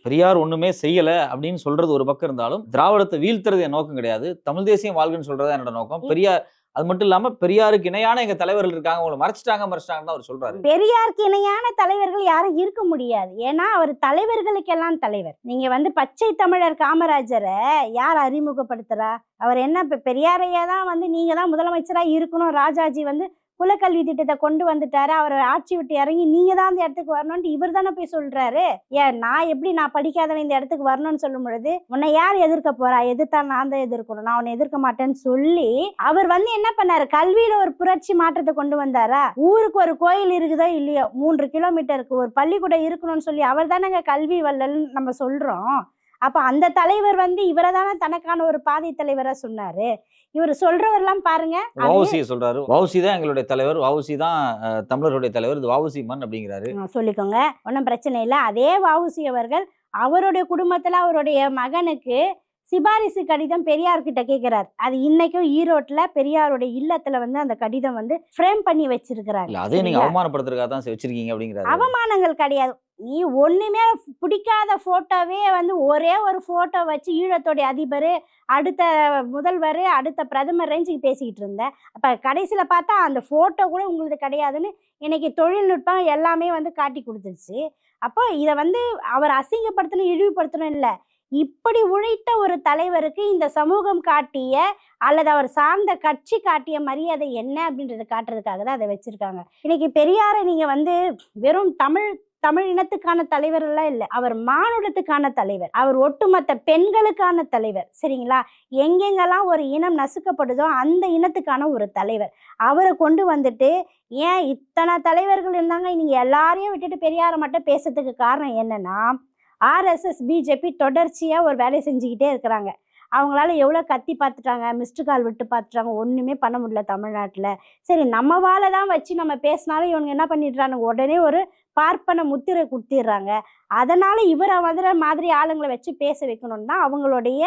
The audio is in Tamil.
பெரியார் ஒண்ணுமே செய்யல அப்படின்னு சொல்றது ஒரு பக்கம் இருந்தாலும், திராவிடத்தை வீழ்த்துறது என் நோக்கம் கிடையாது. தமிழ் தேசியம் வாழ்கன்னு சொல்றது என்னோட நோக்கம். பெரியார் அது மட்டும் இல்லாம பெரியாருக்கு இணையான எங்க தலைவர்கள் இருக்காங்க. அவங்கள மறைச்சிட்டாங்கன்னு அவர் சொல்றாரு. பெரியாருக்கு இணையான தலைவர்கள் யாரும் இருக்க முடியாது. ஏன்னா அவர் தலைவர்களுக்கெல்லாம் தலைவர். நீங்க பச்சை தமிழர் காமராஜரை யார் அறிமுகப்படுத்துறா? அவர் என்ன பெரியாரையா தான் நீங்க தான் முதலமைச்சரா இருக்கணும். ராஜாஜி குலக்கல்வி திட்டத்தை கொண்டு வந்துட்டாரு. அவர் ஆட்சி விட்டு இறங்கி நீங்க தான் அந்த இடத்துக்கு வரணும்னு இவர் தானே போய் சொல்றாரு. ஏன் நான் படிக்காதவன் இந்த இடத்துக்கு வரணும்னு சொல்லும் பொழுது உன்னை யார் எதிர்க்க போறா? எதிர்த்தா நான் தான் எதிர்க்கணும், நான் உன்னை எதிர்க்க மாட்டேன்னு சொல்லி அவர் என்ன பண்ணாரு? கல்வியில ஒரு புரட்சி மாற்றத்தை கொண்டு வந்தாரா? ஊருக்கு ஒரு கோயில் இருக்குதோ இல்லையோ 3 கிலோமீட்டருக்கு ஒரு பள்ளிக்கூடம் இருக்கணும்னு சொல்லி அவர் தானேங்க கல்வி வள்ளல்னு நம்ம சொல்றோம். அப்ப அந்த தலைவர் இவரை தானே தனக்கான ஒரு பாதை தலைவரா சொன்னாரு. இவர் சொல்றவரெல்லாம் பாருங்க. வஉசி சொல்றாரு. வஉசி தான் எங்களுடைய தலைவர். வஉசி தான் தமிழருடைய தலைவர். இது வஉசி மண் அப்படிங்கிறாரு. சொல்லிக்கோங்க, ஒன்றும் பிரச்சனை இல்லை. அதே வஉசி அவர்கள் அவருடைய குடும்பத்துல அவருடைய மகனுக்கு சிபாரிசு கடிதம் பெரியார்கிட்ட கேட்கிறார். அது இன்னைக்கும் ஈரோட்ல பெரியாருடைய இல்லத்துல அந்த கடிதம் ஃப்ரேம் பண்ணி வச்சிருக்கிறாங்க. அதே நீங்க அவமானப்படுத்துறதுக்காக தான் வச்சிருக்கீங்க அப்படிங்கிறாரு. அவமானங்கள் கிடையாது. நீ ஒண்ணுமே பிடிக்காத போட்டோவே ஒரே ஒரு போட்டோ வச்சு ஈழத்தோடைய அதிபர், அடுத்த முதல்வர், அடுத்த பிரதமர் ரேஞ்சுக்கு பேசிக்கிட்டு இருந்த. அப்ப கடைசியில பார்த்தா அந்த போட்டோ கூட உங்களுக்கு கிடையாதுன்னு இன்னைக்கு தொழில்நுட்பம் எல்லாமே காட்டி கொடுத்துருச்சு. அப்போ இதை அவர் அசிங்கப்படுத்தணும், இழிவுபடுத்தணும் இல்லை. இப்படி உழைத்த ஒரு தலைவருக்கு இந்த சமூகம் காட்டிய அல்லது அவர் சார்ந்த கட்சி காட்டிய மரியாதை என்ன அப்படின்றத காட்டுறதுக்காக தான் அதை வச்சிருக்காங்க. இன்னைக்கு பெரியாரை நீங்க வெறும் தமிழ் இனத்துக்கான தலைவர் எல்லாம் இல்லை, அவர் மானுடத்துக்கான தலைவர், அவர் ஒட்டுமொத்த பெண்களுக்கான தலைவர். சரிங்களா? எங்கெங்கெல்லாம் ஒரு இனம் நசுக்கப்படுதோ அந்த இனத்துக்கான ஒரு தலைவர். அவரை கொண்டு ஏன் இத்தனை தலைவர்கள் இருந்தாங்க, நீங்க எல்லாரையும் விட்டுட்டு பெரியாரை மட்டும் பேசுறதுக்கு காரணம் என்னன்னா, RSS பிஜேபி தொடர்ச்சியா ஒரு வேலையை செஞ்சுக்கிட்டே இருக்கிறாங்க. அவங்களால எவ்வளோ கத்தி பார்த்துட்டாங்க, மிஸ்டு கால் விட்டு பார்த்துட்டாங்க, ஒன்றுமே பண்ண முடியல தமிழ்நாட்டில். சரி, நம்ம வாழை தான் வச்சு நம்ம பேசினாலும் இவங்க என்ன பண்ணிடுறாங்க, உடனே ஒரு பார்ப்பன முத்திரை கொடுத்துடுறாங்க. அதனால இவரை மாதிரி ஆளுங்களை வச்சு பேச வைக்கணும்னு தான் அவங்களுடைய